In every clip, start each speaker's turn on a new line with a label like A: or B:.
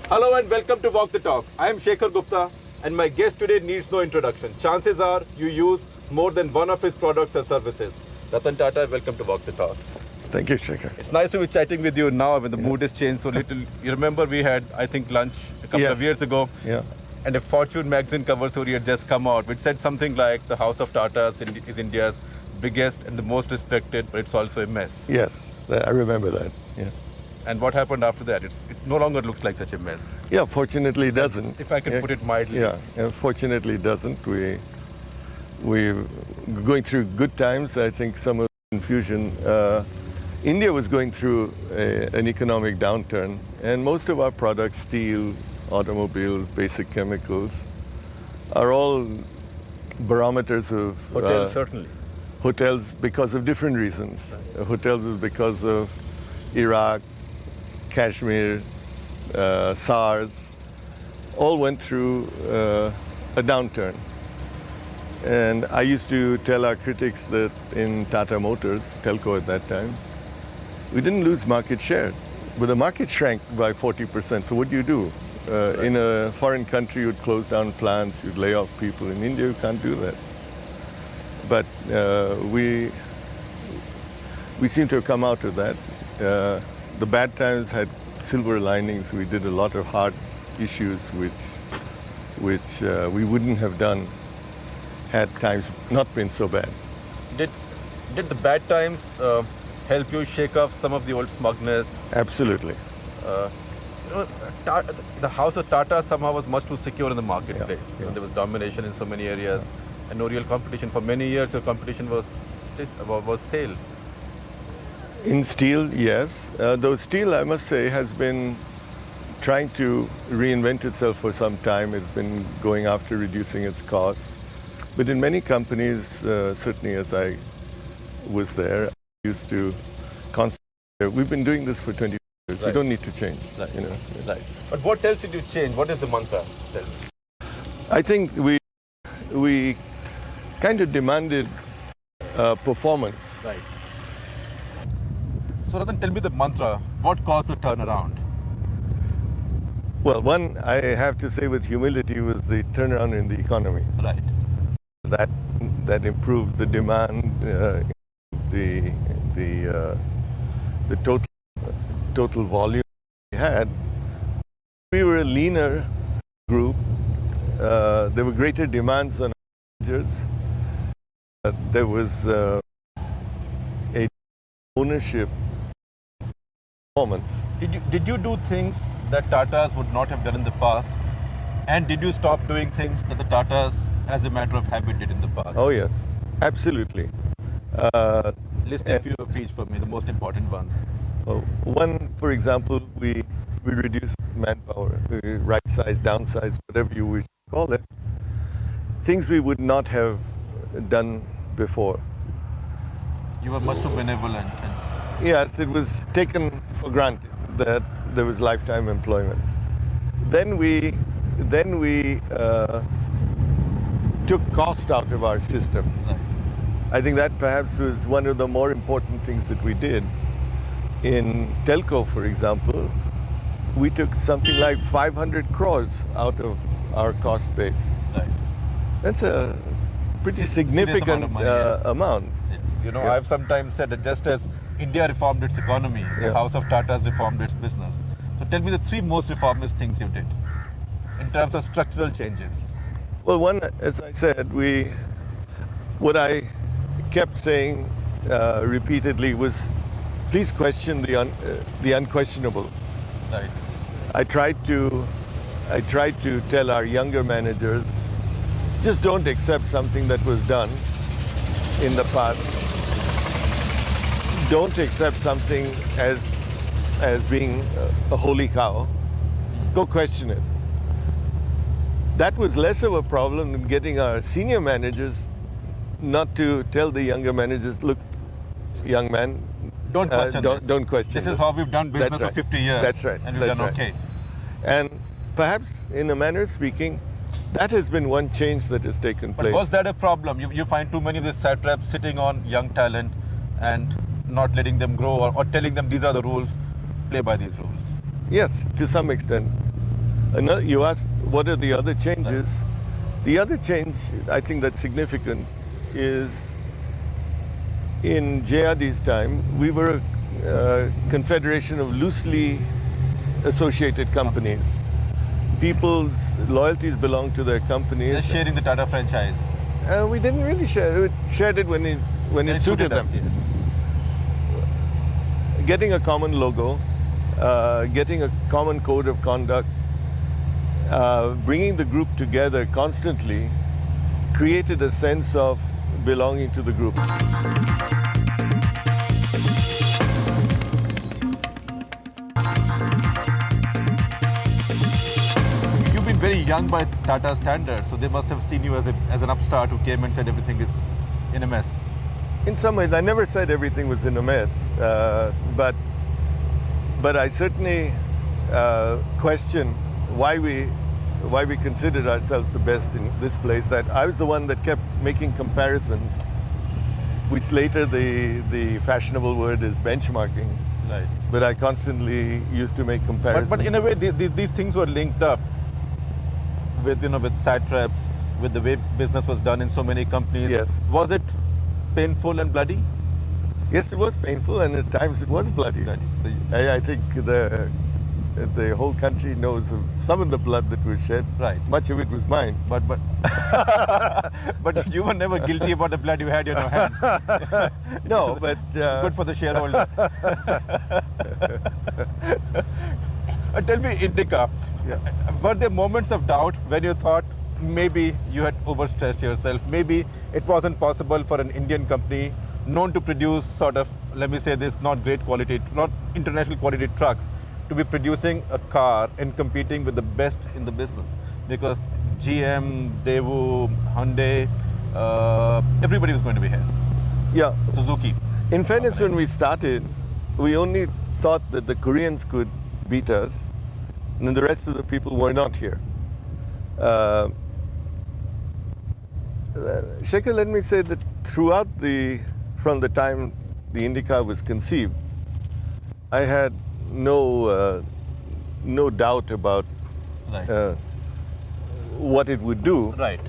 A: Hello and welcome to Walk the Talk. I am Shekhar Gupta and my guest today needs no introduction. Chances are you use more than one of his products or services. Ratan Tata, welcome to Walk the Talk.
B: Thank you, Shekhar.
A: It's nice to be chatting with you now when the mood has changed so little. You remember we had, I think, lunch a couple of years ago.
B: Yeah.
A: And a Fortune magazine cover story had just come out which said something like the House of Tata is India's biggest and the most respected, but it's also a mess.
B: Yes, I remember that. Yeah.
A: And what happened after that? It no longer looks like such a mess.
B: Yeah, fortunately it doesn't.
A: If I can put it mildly.
B: Yeah, fortunately it doesn't. We're going through good times. I think some of the confusion. India was going through an economic downturn, and most of our products, steel, automobiles, basic chemicals, are all barometers of
A: Hotels, certainly.
B: Hotels because of different reasons.
A: Right.
B: Hotels is because of Iraq, Kashmir, SARS, all went through a downturn. And I used to tell our critics that in Tata Motors, Telco at that time, we didn't lose market share, but the market shrank by 40%. So what do you do?
A: Right.
B: In a foreign country, you'd close down plants, you'd lay off people. In India, you can't do that. But we seem to have come out of that. The bad times had silver linings. We did a lot of hard issues which we wouldn't have done had times not been so bad.
A: Did the bad times help you shake off some of the old smugness?
B: Absolutely.
A: The House of Tata somehow was much too secure in the marketplace.
B: Yeah.
A: There was domination in so many areas and no real competition. For many years, your competition was SAIL.
B: In steel, yes. Though steel, I must say, has been trying to reinvent itself for some time. It's been going after reducing its costs. But in many companies, certainly as I was there, I used to constantly, we've been doing this for 20 years.
A: Right.
B: We don't need to change.
A: Right.
B: You know.
A: Right. But what else did you change? What is the mantra? Tell me.
B: I think we kind of demanded performance.
A: Right. So Ratan, tell me the mantra. What caused the turnaround?
B: Well, one, I have to say with humility, was the turnaround in the economy.
A: Right.
B: That improved the demand, the total volume we had. We were a leaner group. There were greater demands on managers. There was a ownership performance.
A: Did you do things that Tatas would not have done in the past? And did you stop doing things that the Tatas, as a matter of habit, did in the past?
B: Oh yes, absolutely.
A: List a few of each for me, the most important ones.
B: One, for example, we reduced manpower, we right-sized, downsized, whatever you wish to call it. Things we would not have done before.
A: You were much too benevolent.
B: Yes, it was taken for granted that there was lifetime employment. Then we took cost out of our system.
A: Right.
B: I think that perhaps was one of the more important things that we did. In Telco, for example, we took something like 500 crores out of our cost base.
A: Right.
B: That's a pretty significant amount.
A: Yes. You know, I've sometimes said that just as India reformed its economy, the House of Tatas reformed its business. So tell me the three most reformist things you did in terms of structural changes.
B: Well, one, as I said, what I kept saying repeatedly was, please question the unquestionable.
A: Right.
B: I tried to tell our younger managers, just don't accept something that was done in the past. Don't accept something as being a holy cow. Go question it. That was less of a problem than getting our senior managers not to tell the younger managers, look, young man,
A: don't question this.
B: Don't question
A: this.
B: This
A: Is how we've done business
B: right.
A: for 50 years.
B: That's right.
A: And we've
B: That's
A: done
B: right.
A: okay.
B: And perhaps, in a manner of speaking, that has been one change that has taken place.
A: But was that a problem? You find too many of these satraps sitting on young talent and not letting them grow, or telling them these are the rules, play by these rules.
B: Yes, to some extent. You asked what are the other changes. The other change I think that's significant is in JRD's time, we were a confederation of loosely associated companies. People's loyalties belonged to their companies.
A: They're sharing the Tata franchise.
B: We didn't really share. We shared it when it suited them.
A: us, yes.
B: Getting a common logo, getting a common code of conduct, bringing the group together constantly created a sense of belonging to the group.
A: You've been very young by Tata standards, so they must have seen you as an upstart who came and said everything is in a mess.
B: In some ways, I never said everything was in a mess, but I certainly question why we considered ourselves the best in this place. That I was the one that kept making comparisons, which later the fashionable word is benchmarking.
A: Right.
B: But I constantly used to make comparisons.
A: But in a way, these things were linked up with satraps, with the way business was done in so many companies.
B: Yes.
A: Was it painful and bloody?
B: Yes, it was painful, and at times it was bloody.
A: So
B: I think the whole country knows of some of the blood that was shed.
A: Right.
B: Much of it was mine.
A: But but you were never guilty about the blood you had in your hands.
B: No, but
A: Good for the shareholder. Tell me, Indica, were there moments of doubt when you thought maybe you had overstretched yourself? Maybe it wasn't possible for an Indian company known to produce sort of, let me say this, not great quality, not international quality trucks, to be producing a car and competing with the best in the business? Because GM, Daewoo, Hyundai, everybody was going to be here.
B: yeah.
A: Suzuki.
B: In fairness, when we started, we only thought that the Koreans could beat us, and then the rest of the people were not here. Shekhar, let me say that throughout from the time the Indica was conceived, I had no doubt about
A: Right.
B: what it would do.
A: Right.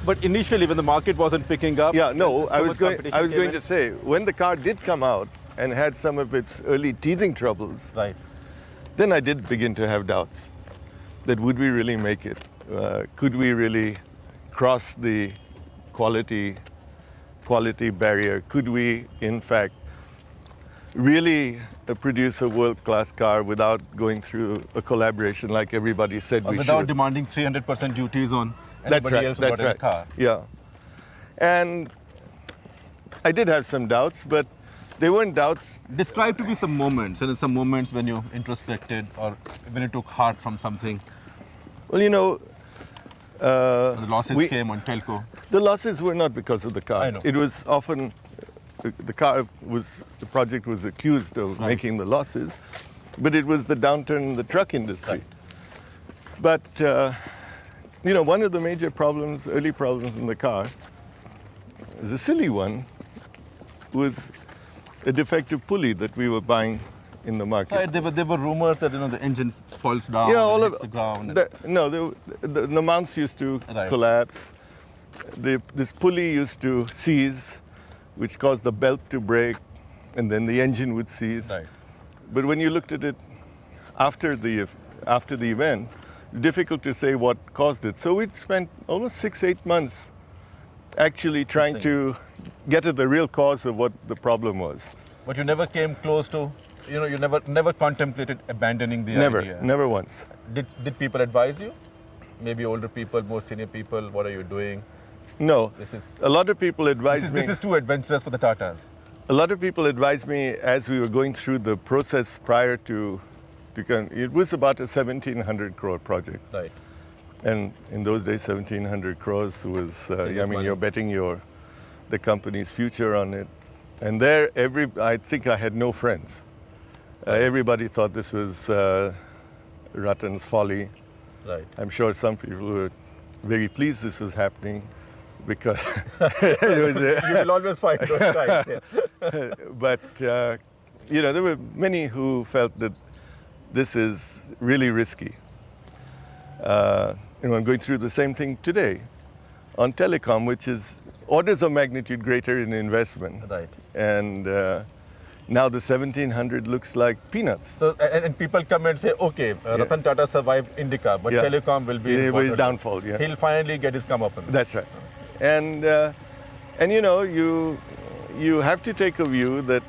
A: But initially, when the market wasn't picking up,
B: Yeah, no,
A: so
B: I
A: much
B: was going
A: competition came
B: to say, when the car did come out and had some of its early teething troubles,
A: in. Right.
B: then I did begin to have doubts that would we really make it? Could we really cross the quality barrier? Could we, in fact, really produce a world-class car without going through a collaboration like everybody said we
A: Without
B: should?
A: demanding 300% duties on
B: That's
A: anybody
B: right.
A: else who
B: That's
A: got in a
B: right.
A: car.
B: Yeah, and I did have some doubts, but they weren't doubts.
A: Describe to me some moments, and some moments when you introspected or when you took heart from something.
B: Well,
A: The losses came on telco.
B: the losses were not because of the car.
A: I know.
B: It was often the project was accused of making the losses, but it was the downturn in the truck industry.
A: Right.
B: But one of the major problems, early problems in the car, is a silly one, was a defective pulley that we were buying in the market.
A: Right, there were rumors that the engine falls down,
B: Yeah, all
A: and
B: of
A: hits the ground.
B: the mounts used to
A: Right.
B: collapse. This pulley used to seize, which caused the belt to break, and then the engine would seize.
A: Right.
B: But when you looked at it after the event, difficult to say what caused it. So we'd spent almost 8 months actually trying to get at the real cause of what the problem was.
A: But you never came close to, you never contemplated abandoning the idea.
B: Never once.
A: Did people advise you? Maybe older people, more senior people, what are you doing?
B: No.
A: This is
B: A lot of people advised me.
A: this is too adventurous for the Tatas.
B: A lot of people advised me as we were going through the process prior to it was about a 1,700 crore project.
A: Right.
B: And in those days, 1,700 crores was,
A: Serious money.
B: you're betting the company's future on it. And there, I think I had no friends. Everybody thought this was Ratan's folly.
A: Right.
B: I'm sure some people were very pleased this was happening, because it was,
A: You will always find those times. Yes.
B: but there were many who felt that this is really risky. I'm going through the same thing today on telecom, which is orders of magnitude greater in investment.
A: Right.
B: And now the 1700 looks like peanuts.
A: So, and people come and say, okay, Ratan Tata survived Indica, but telecom will be
B: his downfall. Yeah.
A: He'll finally get his comeuppance.
B: That's right. And you have to take a view that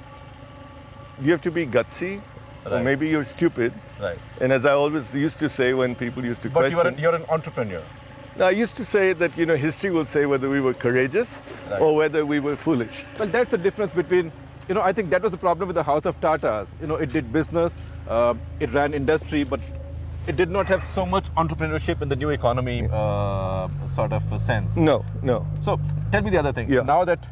B: you have to be gutsy, or maybe you're stupid.
A: Right.
B: And as I always used to say when people used to question...
A: But you're an entrepreneur.
B: I used to say that, history will say whether we were courageous or whether we were foolish.
A: Well, that's the difference between, I think that was the problem with the House of Tatas. It did business, it ran industry, but it did not have so much entrepreneurship in the new economy sort of sense.
B: No.
A: So tell me the other thing.
B: Yeah.
A: Now that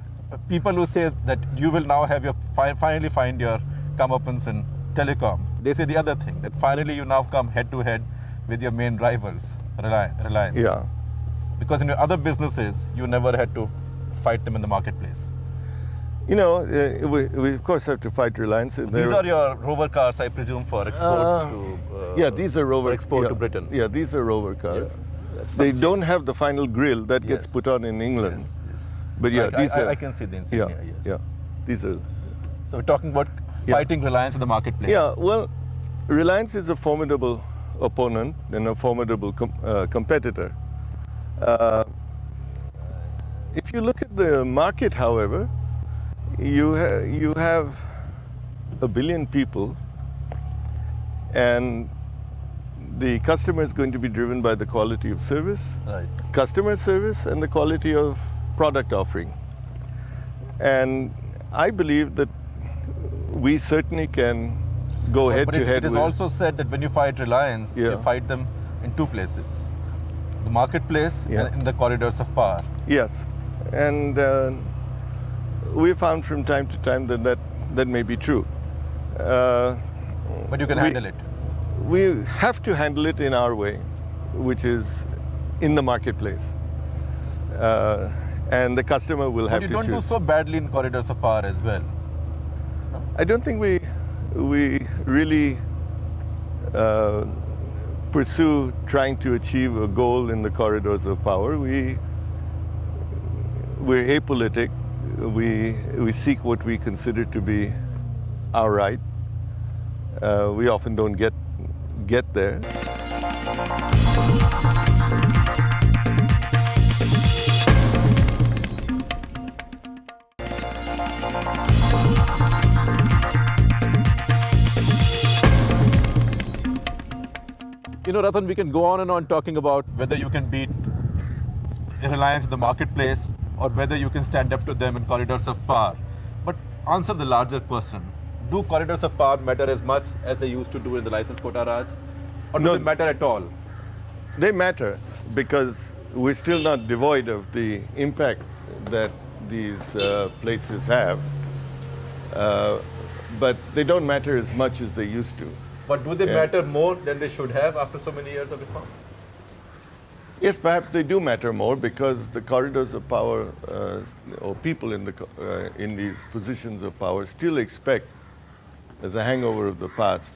A: people who say that you will now have your finally find your comeuppance in telecom, they say the other thing, that finally you now come head to head with your main rivals, Reliance.
B: Yeah.
A: Because in your other businesses, you never had to fight them in the marketplace.
B: We of course have to fight Reliance.
A: These are your rover cars, I presume, for exports to...
B: these are rover...
A: For export to Britain.
B: Yeah, these are rover cars.
A: Yeah.
B: They don't have the final grille that gets put on in England.
A: Yes.
B: But yeah,
A: Right.
B: these are...
A: I can see the insignia, yes.
B: Yeah, these are...
A: So we're talking about fighting Reliance in the marketplace.
B: Yeah, well, Reliance is a formidable opponent and a formidable competitor. If you look at the market, however, you have 1 billion people, and the customer is going to be driven by the quality of service, customer service, and the quality of product offering. And I believe that we certainly can go head to head.
A: It is also said that when you fight Reliance, you fight them in two places: the marketplace and in the corridors of power.
B: Yes, and we found from time to time that may be true.
A: But you can handle it.
B: We have to handle it in our way, which is in the marketplace. And the customer will have to choose.
A: But you don't do so badly in corridors of power as well.
B: I don't think we really pursue trying to achieve a goal in the corridors of power. We're apolitic. We seek what we consider to be our right. We often don't get there.
A: Ratan, we can go on and on talking about whether you can beat Reliance in the marketplace or whether you can stand up to them in corridors of power. But answer the larger question. Do corridors of power matter as much as they used to do in the license quota Raj? Or do they matter at all?
B: They matter because we're still not devoid of the impact that these places have. But they don't matter as much as they used to.
A: But do they matter more than they should have after so many years of reform?
B: Yes, perhaps they do matter more because the corridors of power or people in these positions of power still expect, as a hangover of the past,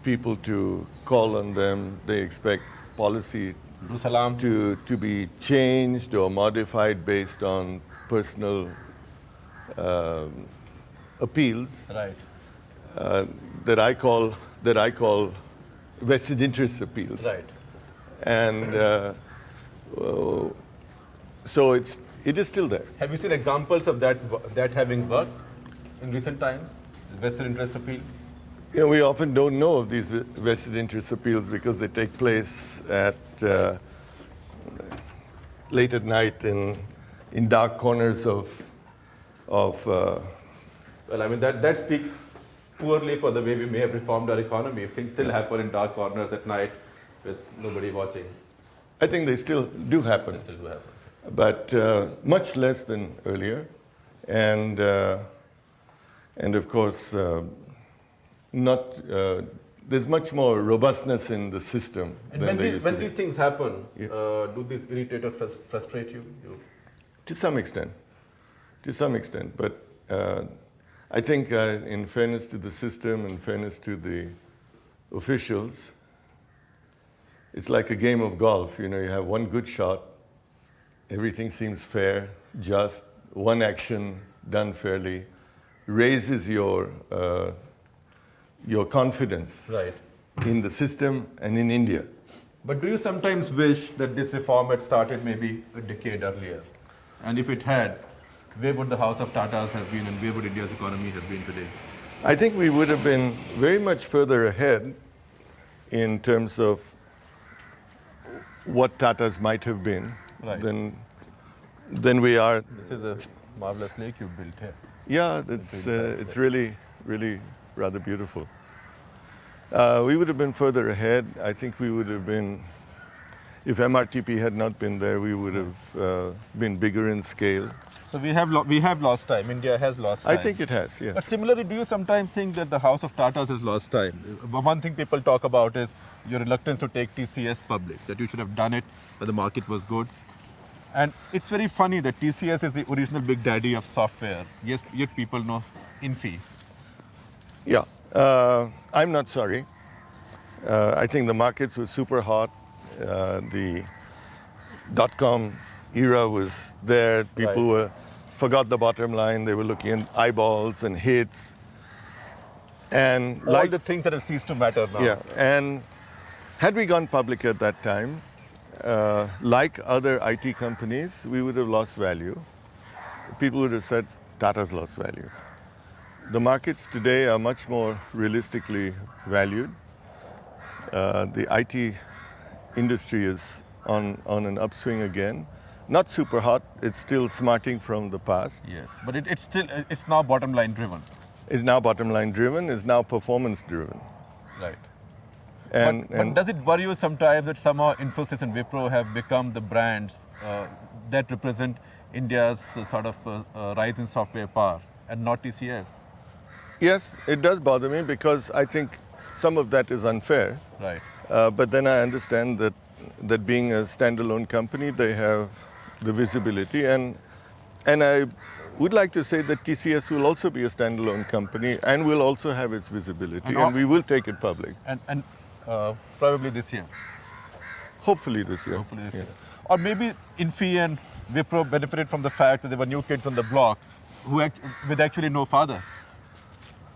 B: people to call on them. They expect policy to be changed or modified based on personal appeals.
A: Right.
B: That I call vested interest appeals.
A: Right.
B: And so it is still there.
A: Have you seen examples of that having worked in recent times? Vested interest appeal?
B: We often don't know of these vested interest appeals because they take place at late at night in dark corners of.
A: Well, I mean that speaks poorly for the way we may have reformed our economy if things still happen in dark corners at night with nobody watching.
B: I think they still do happen.
A: They still do happen.
B: But much less than earlier, and of course not there's much more robustness in the system
A: And
B: than there used to
A: when
B: be.
A: these things happen,
B: Yeah.
A: Do these irritate or frustrate you?
B: To some extent, but I think in fairness to the system and fairness to the officials, it's like a game of golf. You know, you have one good shot, everything seems fair, just, one action done fairly, raises your confidence
A: Right.
B: in the system and in India.
A: But do you sometimes wish that this reform had started maybe a decade earlier? And if it had, where would the House of Tatas have been and where would India's economy have been today?
B: I think we would have been very much further ahead in terms of what Tatas might have been
A: Right.
B: than we are.
A: This is a marvelous lake you built here.
B: Yeah, it's really, really rather beautiful. We would have been further ahead. I think we would have been, if MRTP had not been there, we would have been bigger in scale.
A: So we have lost time. India has lost time.
B: I think it has, yes.
A: But similarly, do you sometimes think that the House of Tatas has lost time? One thing people talk about is your reluctance to take TCS public, that you should have done it when the market was good. And it's very funny that TCS is the original big daddy of software. Yes, yet people know Infi.
B: Yeah, I'm not sorry. I think the markets were super hot. The dot-com era was there. People forgot the bottom line. They were looking at eyeballs and hits. And
A: All the things that have ceased to matter now.
B: yeah, and had we gone public at that time, like other IT companies, we would have lost value. People would have said, Tata's lost value. The markets today are much more realistically valued. The IT industry is on an upswing again. Not super hot, it's still smarting from the past.
A: Yes, but it's now bottom line driven.
B: It's now bottom line driven, is now performance driven.
A: Right.
B: And
A: But does it worry you sometimes that somehow Infosys and Wipro have become the brands that represent India's sort of rise in software power and not TCS?
B: yes, it does bother me because I think some of that is unfair.
A: Right.
B: But then I understand that being a standalone company, they have the visibility. And I would like to say that TCS will also be a standalone company and will also have its visibility. And we will take it public.
A: And probably this year.
B: Hopefully this year.
A: Hopefully this
B: Yeah.
A: year. Or maybe Infi and Wipro benefited from the fact that there were new kids on the block with actually no father.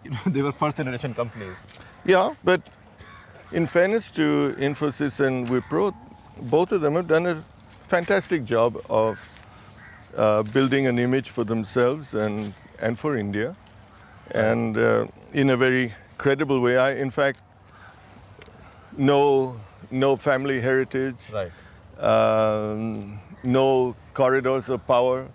A: You know, they were first generation companies.
B: Yeah, but in fairness to Infosys and Wipro, both of them have done a fantastic job of building an image for themselves and for India, and in a very credible way. In fact, no family heritage,
A: Right.
B: no corridors of power,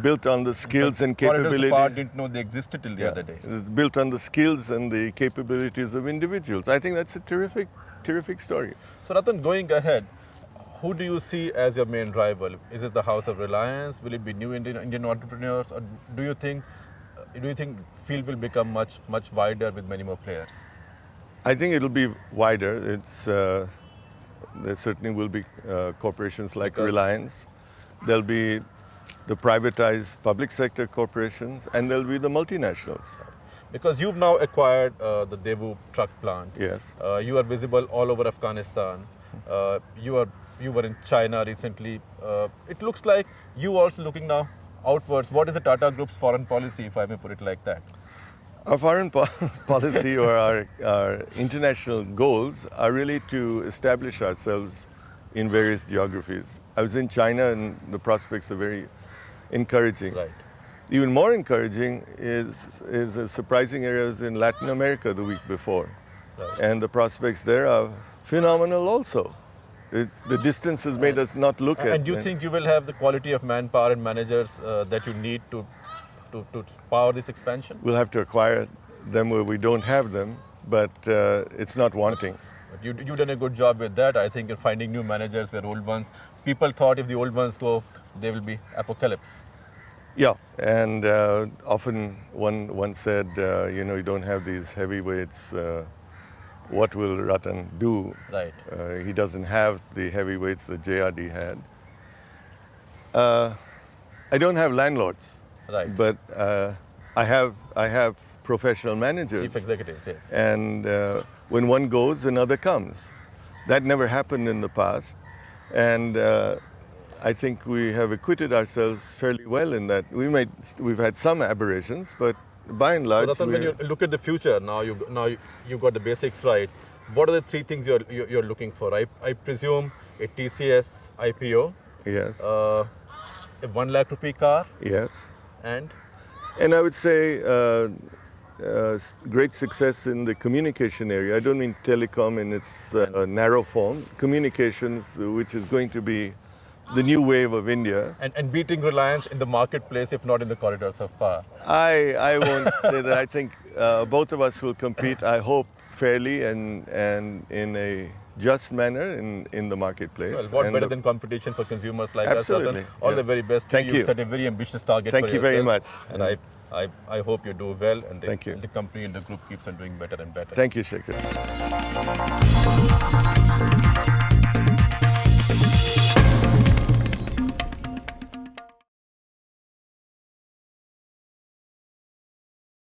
B: built on the skills and
A: Corridors
B: capabilities.
A: apart didn't know they existed till the other day.
B: It's built on the skills and the capabilities of individuals. I think that's a terrific story.
A: So Ratan, going ahead, who do you see as your main rival? Is it the House of Reliance? Will it be new Indian entrepreneurs? Or do you think field will become much wider with many more players?
B: I think it'll be wider. There certainly will be corporations like Reliance. There'll be the privatized public sector corporations, and there'll be the multinationals.
A: Because you've now acquired the Daewoo truck plant.
B: Yes.
A: You are visible all over Afghanistan. You were in China recently. It looks like you also looking now outwards. What is the Tata Group's foreign policy, if I may put it like that?
B: Our foreign policy or our international goals are really to establish ourselves in various geographies. I was in China and the prospects are very encouraging.
A: Right.
B: Even more encouraging is surprising areas in Latin America the week before.
A: Right.
B: And the prospects there are phenomenal also. The distance has made us not look at.
A: And do you think you will have the quality of manpower and managers that you need to power this expansion?
B: We'll have to acquire them where we don't have them, but it's not wanting.
A: You've done a good job with that, I think, in finding new managers where old ones. People thought if the old ones go, there will be apocalypse.
B: Yeah, and often one said, you don't have these heavyweights what will Ratan do?
A: Right.
B: He doesn't have the heavyweights that JRD had. I don't have landlords,
A: Right.
B: but I have professional managers.
A: Chief executives, yes.
B: And when one goes, another comes. That never happened in the past. And I think we have acquitted ourselves fairly well in that. We've had some aberrations, but by and large,
A: So Ratan, when you look at the future, now you got the basics right. What are the three things you're looking for? I presume a TCS IPO,
B: yes,
A: a 1 lakh rupee car,
B: yes.
A: and
B: And I would say great success in the communication area. I don't mean telecom in its narrow form. Communications, which is going to be the new wave of India.
A: and beating Reliance in the marketplace, if not in the corridors of power.
B: I won't say that. I think both of us will compete, I hope, fairly and in a just manner in the marketplace.
A: Well, what
B: And
A: better than competition for consumers like
B: Absolutely,
A: us, Ratan? All
B: yeah.
A: the very best.
B: Thank you.
A: You've set a very ambitious target
B: Thank
A: for
B: you very
A: yourself,
B: much.
A: And I hope you do well, and
B: Thank you.
A: the company and the group keeps on doing better and better.
B: Thank you, Shekhar.